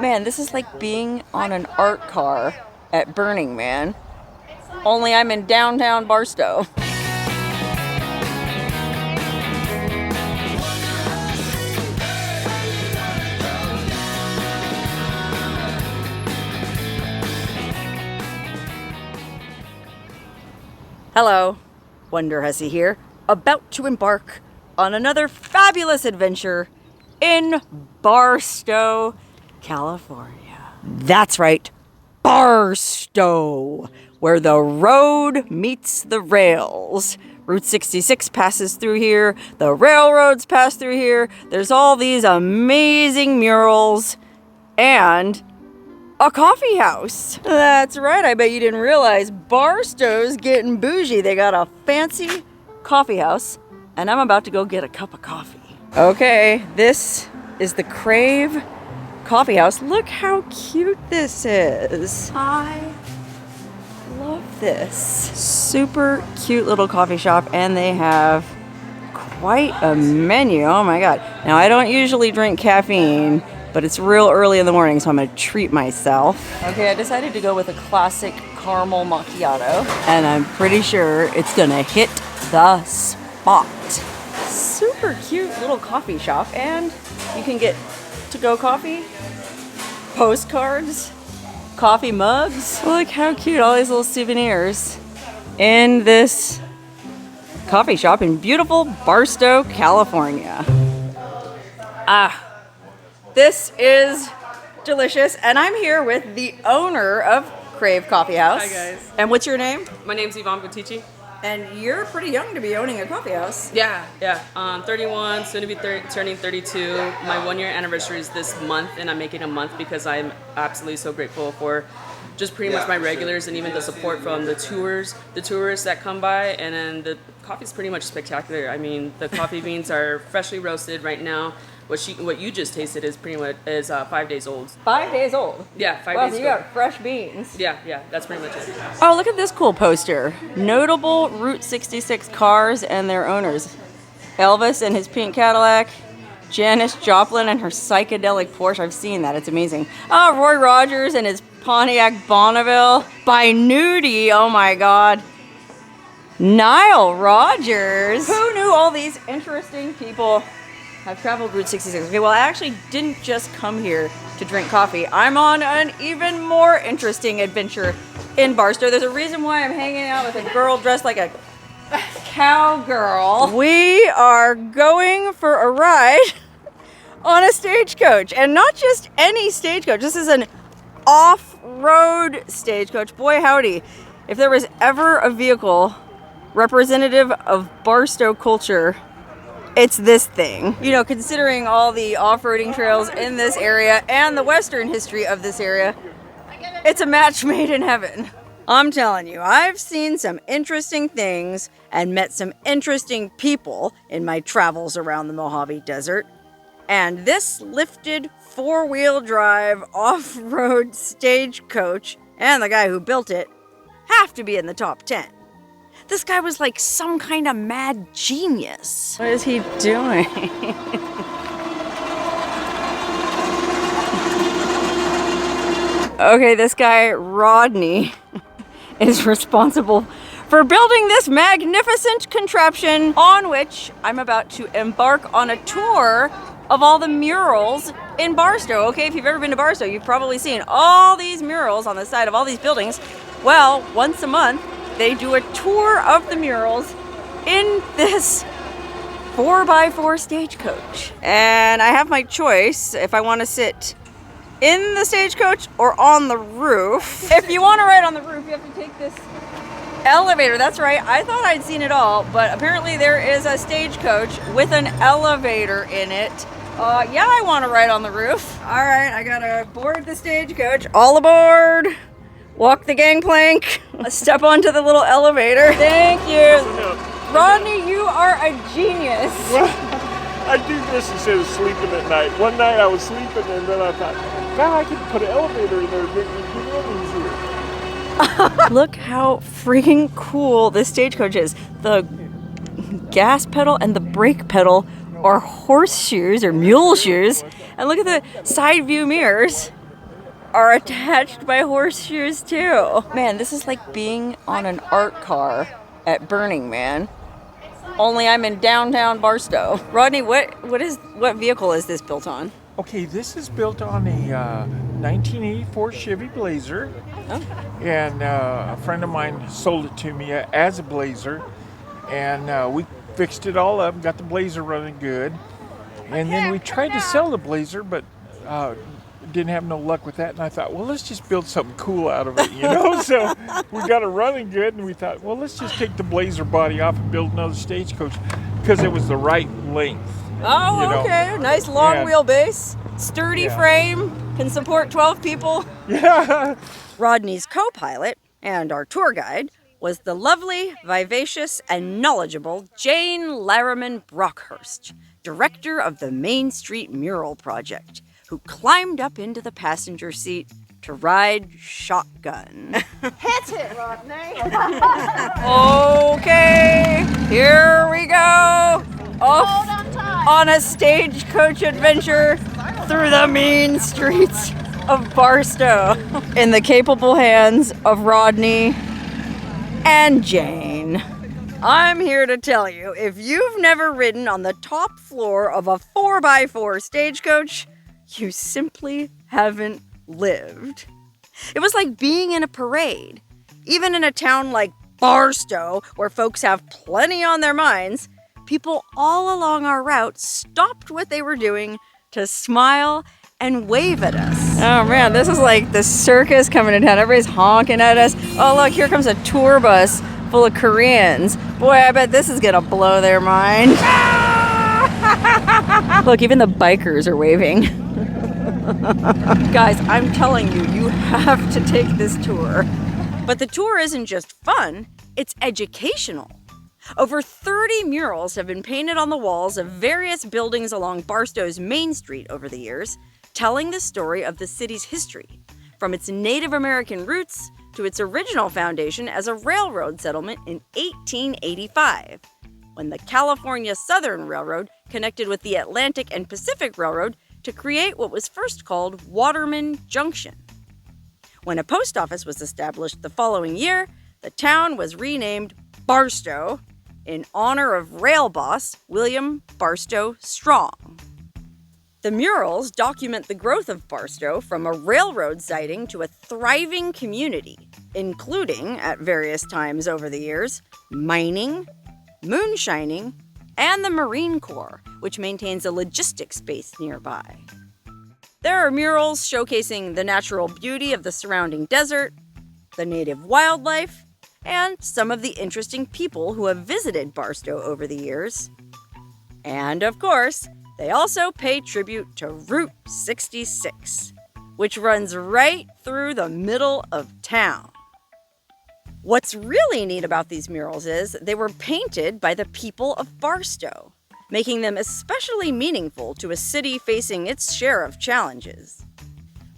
Man, this is like being on an art car at Burning Man. Only I'm in downtown Barstow. Hello, Wonderhussy here, about to embark on another fabulous adventure in Barstow, California. That's right, Barstow, where the road meets the rails. Route 66 passes through here, the railroads pass through here, there's all these amazing murals, and a coffee house. That's right, I bet you didn't realize Barstow's getting bougie. They got a fancy coffee house, and I'm about to go get a cup of coffee. Okay, this is the Crave Coffee House. Look how cute this is. I love this. Super cute little coffee shop, and they have quite a menu. Oh my God. Now, I don't usually drink caffeine, but it's real early in the morning, so I'm gonna treat myself. Okay, I decided to go with a classic caramel macchiato, and I'm pretty sure it's gonna hit the spot. Super cute little coffee shop, and you can get to-go coffee, postcards, coffee mugs. Look how cute, all these little souvenirs in this coffee shop in beautiful Barstow, California. This is delicious, and I'm here with the owner of Crave Coffee House. Hi guys. And what's your name? My name's Yvonne Butici. And you're pretty young to be owning a coffee house. Yeah. 31, soon to be turning 32. My 1-year anniversary is this month, and I'm making a month because I'm absolutely so grateful for just pretty much my regulars and even the support from the tourists that come by, and then the coffee's pretty much spectacular. I mean, the coffee beans are freshly roasted right now. What you just tasted is pretty much 5 days old. 5 days old? Yeah, 5 wow, days so you got fresh beans. Yeah, that's pretty much it. Oh, look at this cool poster. Notable Route 66 cars and their owners. Elvis and his pink Cadillac. Janis Joplin and her psychedelic Porsche. I've seen that. It's amazing. Oh, Roy Rogers and his Pontiac Bonneville. By Nudie. Oh my God. Nile Rodgers. Who knew all these interesting people have traveled Route 66? Okay, well, I actually didn't just come here to drink coffee. I'm on an even more interesting adventure in Barstow. There's a reason why I'm hanging out with a girl dressed like a cowgirl. We are going for a ride on a stagecoach, and not just any stagecoach. This is an off-road stagecoach. Boy, howdy. If there was ever a vehicle representative of Barstow culture, it's this thing. You know, considering all the off-roading trails in this area and the Western history of this area, it's a match made in heaven. I'm telling you, I've seen some interesting things and met some interesting people in my travels around the Mojave Desert. And this lifted four-wheel drive off-road stagecoach and the guy who built it have to be in the top 10. This guy was like some kind of mad genius. What is he doing? Okay, this guy, Rodney, is responsible for building this magnificent contraption on which I'm about to embark on a tour of all the murals in Barstow. Okay, if you've ever been to Barstow, you've probably seen all these murals on the side of all these buildings. Well, once a month, they do a tour of the murals in this 4x4 stagecoach. And I have my choice if I want to sit in the stagecoach or on the roof. If you want to ride on the roof, you have to take this elevator. That's right, I thought I'd seen it all, but apparently there is a stagecoach with an elevator in it. Yeah, I want to ride on the roof. All right, I gotta board the stagecoach. All aboard. Walk the gangplank, step onto the little elevator. Thank you. Rodney, you are a genius. Well, I do this instead of sleeping at night. One night I was sleeping and then I thought, God, I could put an elevator in there and make me get in easier. Look how freaking cool this stagecoach is. The gas pedal and the brake pedal are horseshoes or mule shoes. And look at the side view mirrors. are attached by horseshoes too. Man, this is like being on an art car at Burning Man. Only I'm in downtown Barstow. Rodney, what vehicle is this built on? Okay, this is built on a 1984 Chevy Blazer. Oh. And a friend of mine sold it to me as a Blazer. And we fixed it all up, got the Blazer running good. And then we tried to sell the Blazer, but didn't have no luck with that. And I thought, well, let's just build something cool out of it, you know? So we got it running good, and we thought, well, let's just take the Blazer body off and build another Stagecoach because it was the right length. Oh, you know? Okay. Nice long Yeah. wheelbase, sturdy frame, can support 12 people. Yeah. Rodney's co-pilot and our tour guide was the lovely, vivacious, and knowledgeable Jane Larriman Brockhurst, director of the Main Street Mural Project, who climbed up into the passenger seat to ride shotgun. Hit it, Rodney. Okay, here we go. Off on time. on a stagecoach adventure through the mean streets of Barstow in the capable hands of Rodney and Jane. I'm here to tell you, if you've never ridden on the top floor of a 4x4 stagecoach, you simply haven't lived. It was like being in a parade. Even in a town like Barstow, where folks have plenty on their minds, people all along our route stopped what they were doing to smile and wave at us. Oh man, this is like the circus coming to town. Everybody's honking at us. Oh look, here comes a tour bus full of Koreans. Boy, I bet this is gonna blow their mind. Look, even the bikers are waving. Guys, I'm telling you, you have to take this tour. But the tour isn't just fun, it's educational. Over 30 murals have been painted on the walls of various buildings along Barstow's Main Street over the years, telling the story of the city's history, from its Native American roots to its original foundation as a railroad settlement in 1885, when the California Southern Railroad connected with the Atlantic and Pacific Railroad to create what was first called Waterman Junction. When a post office was established the following year, the town was renamed Barstow in honor of rail boss William Barstow Strong. The murals document the growth of Barstow from a railroad siding to a thriving community, including, at various times over the years, mining, moonshining, and the Marine Corps, which maintains a logistics base nearby. There are murals showcasing the natural beauty of the surrounding desert, the native wildlife, and some of the interesting people who have visited Barstow over the years. And of course, they also pay tribute to Route 66, which runs right through the middle of town. What's really neat about these murals is they were painted by the people of Barstow, making them especially meaningful to a city facing its share of challenges.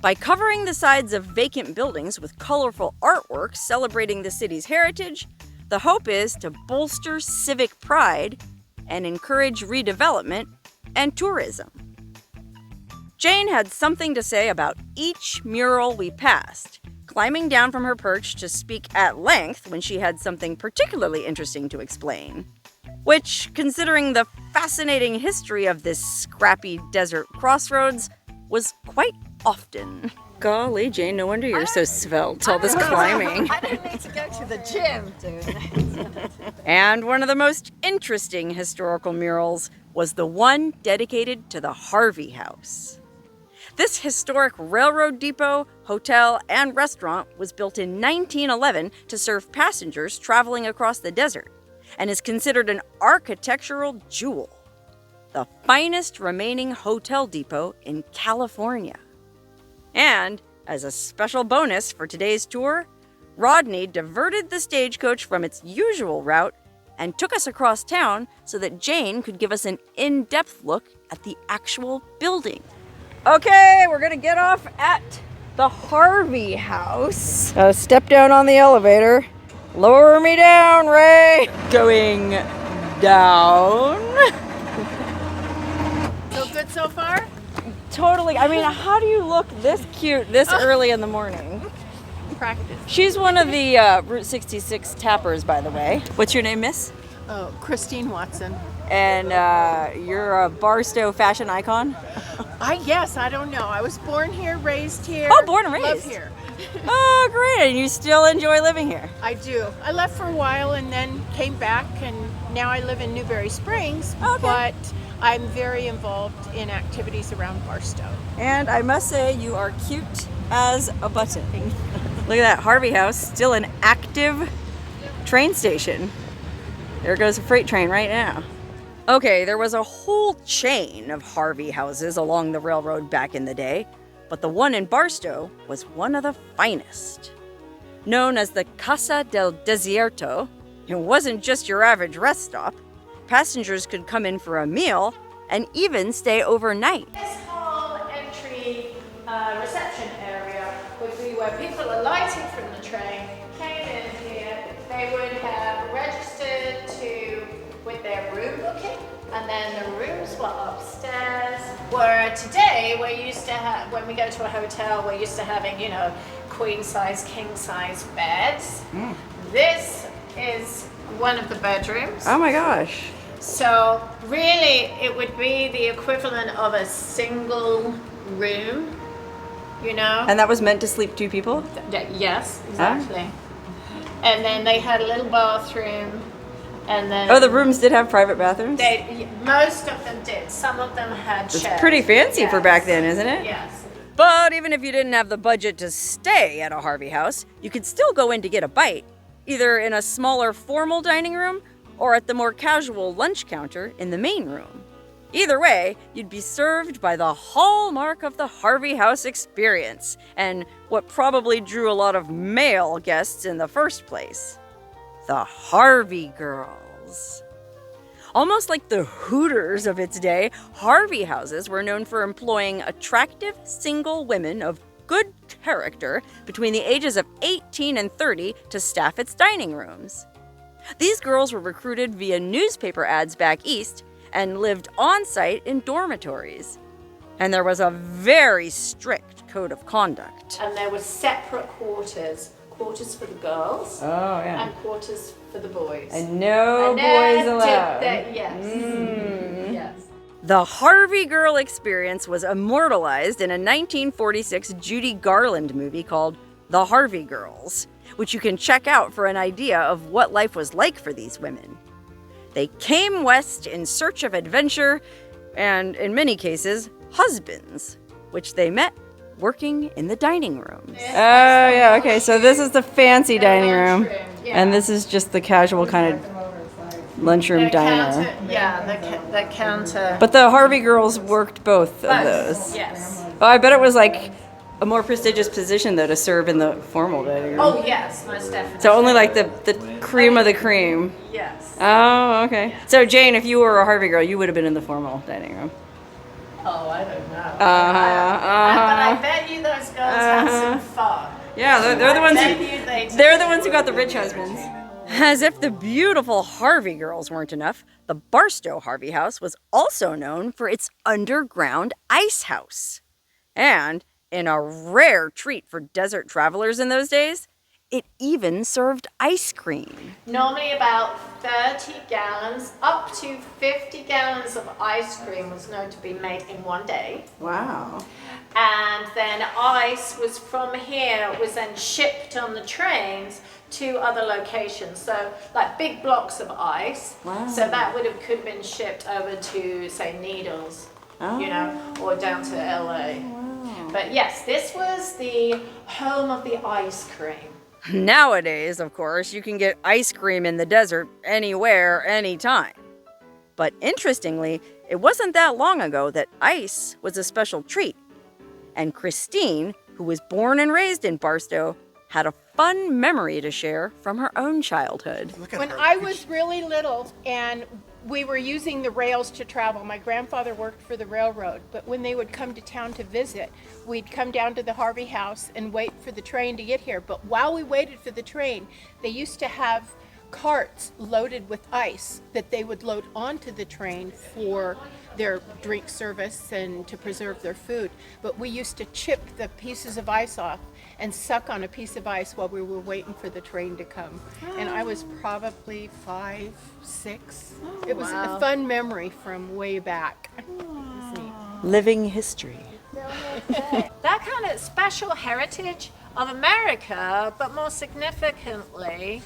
By covering the sides of vacant buildings with colorful artwork celebrating the city's heritage, the hope is to bolster civic pride and encourage redevelopment and tourism. Jane had something to say about each mural we passed, climbing down from her perch to speak at length when she had something particularly interesting to explain. Which, considering the fascinating history of this scrappy desert crossroads, was quite often. Golly, Jane, no wonder you're so svelte, all this climbing. I didn't need to go to the gym, dude. And one of the most interesting historical murals was the one dedicated to the Harvey House. This historic railroad depot, hotel, and restaurant was built in 1911 to serve passengers traveling across the desert, and is considered an architectural jewel, the finest remaining hotel depot in California. And, as a special bonus for today's tour, Rodney diverted the stagecoach from its usual route and took us across town so that Jane could give us an in-depth look at the actual building. Okay, we're gonna get off at the Harvey House. Step down on the elevator. Lower me down, Ray. Going down. So good so far? totally. I mean, how do you look this cute this early in the morning? Practice. She's one of the Route 66 tappers, by the way. What's your name, miss? Oh, Christine Watson. And you're a Barstow fashion icon? Yes, I don't know. I was born here, raised here. Oh, born and Love raised. here. Oh, great. And you still enjoy living here? I do. I left for a while and then came back, and now I live in Newberry Springs. Okay. But I'm very involved in activities around Barstow. And I must say, you are cute as a button. Look at that, Harvey House, still an active train station. There goes a freight train right now. Okay, there was a whole chain of Harvey houses along the railroad back in the day, but the one in Barstow was one of the finest. Known as the Casa del Desierto, it wasn't just your average rest stop. Passengers could come in for a meal and even stay overnight. This whole entry reception area would be where people alighted from the train, came in here, they would have registered with their room booking, and then the rooms were upstairs. Where today we're used to when we go to a hotel, we're used to having, you know, queen size, king size beds. This is one of the bedrooms. Oh my gosh. So really it would be the equivalent of a single room, you know? And that was meant to sleep two people? Yes, exactly. And then they had a little bathroom, and then... Oh, the rooms did have private bathrooms? Most of them did. Some of them had It's chairs. pretty fancy for back then, isn't it? Yes. But even if you didn't have the budget to stay at a Harvey House, you could still go in to get a bite, either in a smaller formal dining room or at the more casual lunch counter in the main room. Either way, you'd be served by the hallmark of the Harvey House experience, and what probably drew a lot of male guests in the first place: the Harvey girls. Almost like the Hooters of its day, Harvey houses were known for employing attractive single women of good character between the ages of 18 and 30 to staff its dining rooms. These girls were recruited via newspaper ads back east and lived on-site in dormitories. And there was a very strict code of conduct. And there were separate quarters for the girls Oh, yeah. and quarters for the boys. And no And boys then allowed. Yes. Yes. The Harvey Girl experience was immortalized in a 1946 Judy Garland movie called The Harvey Girls, which you can check out for an idea of what life was like for these women. They came west in search of adventure and, in many cases, husbands, which they met working in the dining rooms. Oh, yeah, okay, so this is the fancy dining room, and this is just the casual kind of lunchroom diner. The counter. But the Harvey girls worked both of those. Yes. Oh, I bet it was like a more prestigious position, though, to serve in the formal dining room. Oh, yes, most definitely. So only like the cream of the cream. Yes. Oh, okay. So Jane, if you were a Harvey girl, you would have been in the formal dining room. Oh, I don't know. But Uh-huh. I bet you those girls had some fun. Yeah, they're the ones I bet who you they did. they're the ones who got the rich husbands. As if the beautiful Harvey girls weren't enough, the Barstow Harvey House was also known for its underground ice house. And in a rare treat for desert travelers in those days, it even served ice cream. Normally about 30 gallons, up to 50 gallons of ice cream was known to be made in one day. Wow. And then ice was from here, was then shipped on the trains to other locations. So like big blocks of ice. Wow. So that could have been shipped over to, say, Needles, you know, or down to LA. Wow. But yes, this was the home of the ice cream. Nowadays, of course, you can get ice cream in the desert anywhere, anytime. But interestingly, it wasn't that long ago that ice was a special treat. And Christine, who was born and raised in Barstow, had a fun memory to share from her own childhood. When I was really little and we were using the rails to travel, my grandfather worked for the railroad, but when they would come to town to visit, we'd come down to the Harvey House and wait for the train to get here. But while we waited for the train, they used to have carts loaded with ice that they would load onto the train for their drink service and to preserve their food. But we used to chip the pieces of ice off and suck on a piece of ice while we were waiting for the train to come. And I was probably 5, 6. It was a fun memory from way back. Living history. That kind of special heritage of America, but more significantly,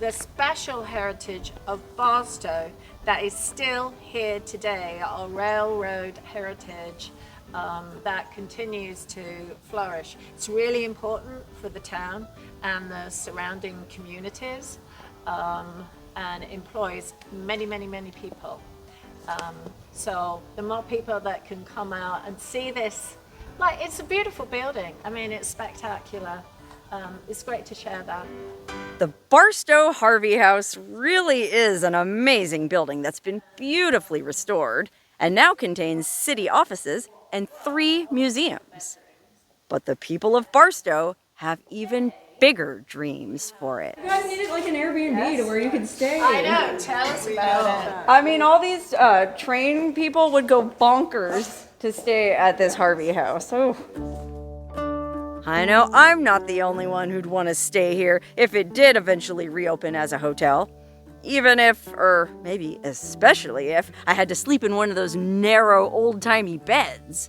the special heritage of Barstow that is still here today, our railroad heritage that continues to flourish. It's really important for the town and the surrounding communities, and employs many, many, many people. So the more people that can come out and see this, like, it's a beautiful building. I mean, it's spectacular. It's great to share that. The Barstow Harvey House really is an amazing building that's been beautifully restored and now contains city offices and 3 museums. But the people of Barstow have even bigger dreams for it. You guys needed like an Airbnb to where you could stay. I know, tell us about it. I mean, all these train people would go bonkers to stay at this Harvey House. Oh. I know I'm not the only one who'd want to stay here if it did eventually reopen as a hotel. Even if, or maybe especially if, I had to sleep in one of those narrow, old-timey beds.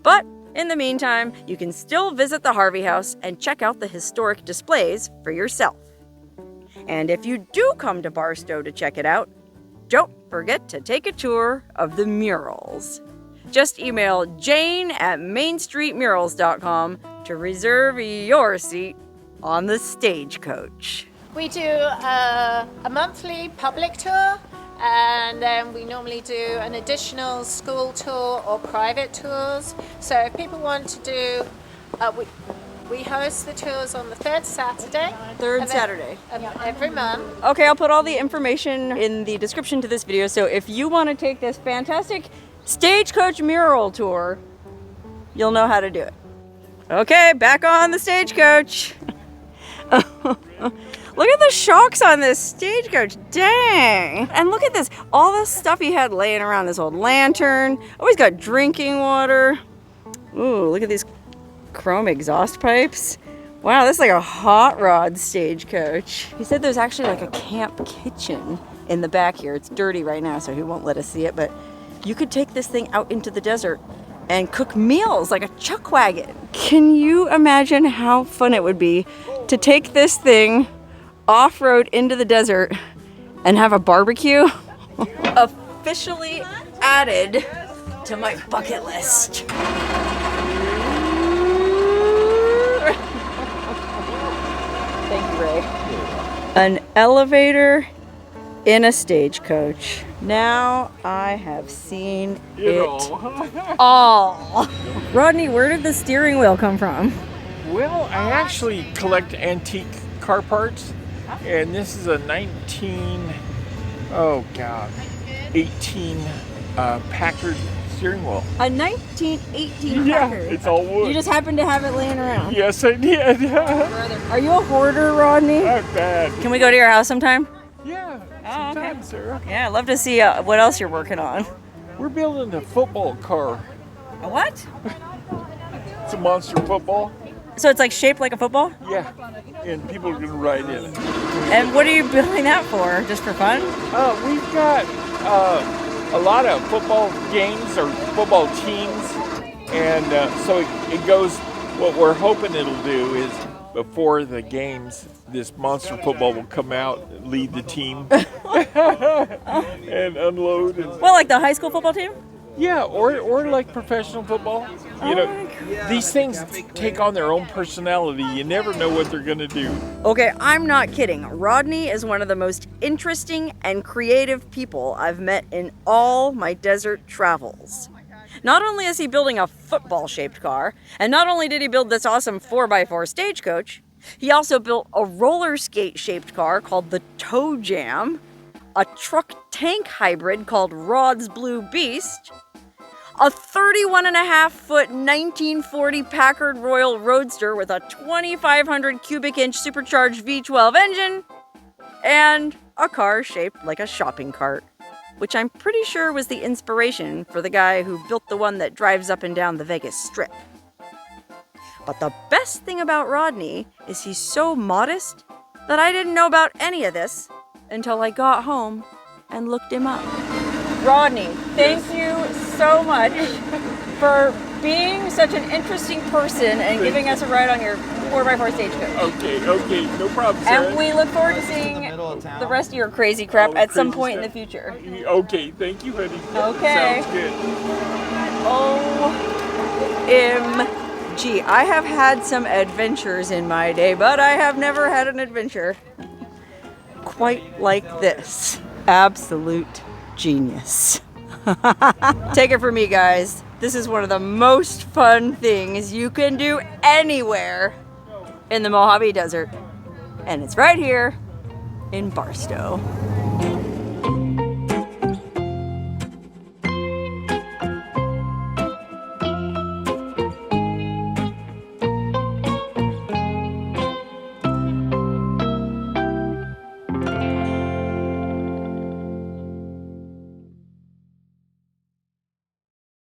But in the meantime, you can still visit the Harvey House and check out the historic displays for yourself. And if you do come to Barstow to check it out, don't forget to take a tour of the murals. Just email jane@mainstreetmurals.com to reserve your seat on the stagecoach. We do a monthly public tour, and then we normally do an additional school tour or private tours. So if people want to do, we host the tours on the third Saturday. Third Saturday. Of every month. Okay, I'll put all the information in the description to this video, so if you want to take this fantastic stagecoach mural tour, you'll know how to do it. Okay, back on the stagecoach. Look at the shocks on this stagecoach. Dang. And look at this. All this stuff he had laying around. This old lantern. Oh, he's got drinking water. Ooh, look at these chrome exhaust pipes. Wow, this is like a hot rod stagecoach. He said there's actually like a camp kitchen in the back here. It's dirty right now, so he won't let us see it, but you could take this thing out into the desert and cook meals like a chuck wagon. Can you imagine how fun it would be to take this thing off-road into the desert and have a barbecue? Officially added to my bucket list. Thank you, Ray. An elevator in a stagecoach. Now I have seen it all. Rodney, where did the steering wheel come from? Well, I actually collect antique car parts, and this is a 18 Packard steering wheel. A 1918 Yeah, Packard. it's all wood. You just happened to have it laying around. Yes, I did. Are you a hoarder, Rodney? Not bad. Can we go to your house sometime? Yeah, Oh, okay. sometimes, Sarah. Yeah, I'd love to see what else you're working on. We're building a football car. A what? It's a monster football. So it's like shaped like a football? Yeah, and people are gonna ride in it. And what are you building that for? Just for fun? We've got a lot of football games or football teams, and so it goes. What we're hoping it'll do is before the games, this monster football will come out, and lead the team, and unload. And, Well, like the high school football team? yeah, or like professional football. You know, these things take on their own personality. You never know what they're gonna do. Okay, I'm not kidding. Rodney is one of the most interesting and creative people I've met in all my desert travels. Not only is he building a football-shaped car, and not only did he build this awesome 4x4 stagecoach, he also built a roller skate-shaped car called the Toe Jam, a truck-tank hybrid called Rod's Blue Beast, a 31.5-foot 1940 Packard Royal Roadster with a 2,500 cubic inch supercharged V12 engine, and a car shaped like a shopping cart, which I'm pretty sure was the inspiration for the guy who built the one that drives up and down the Vegas Strip. But the best thing about Rodney is he's so modest that I didn't know about any of this until I got home and looked him up. Rodney, thank you so much for being such an interesting person and giving us a ride on your 4x4 Stagecoach. Okay, no problem, Sarah. And we look forward to seeing the rest of your crazy crap at some point in the future. Okay, thank you, honey. Okay. Sounds good. OMG, I have had some adventures in my day, but I have never had an adventure quite like this. Absolute genius. Take it from me, guys. This is one of the most fun things you can do anywhere in the Mojave Desert. And it's right here in Barstow.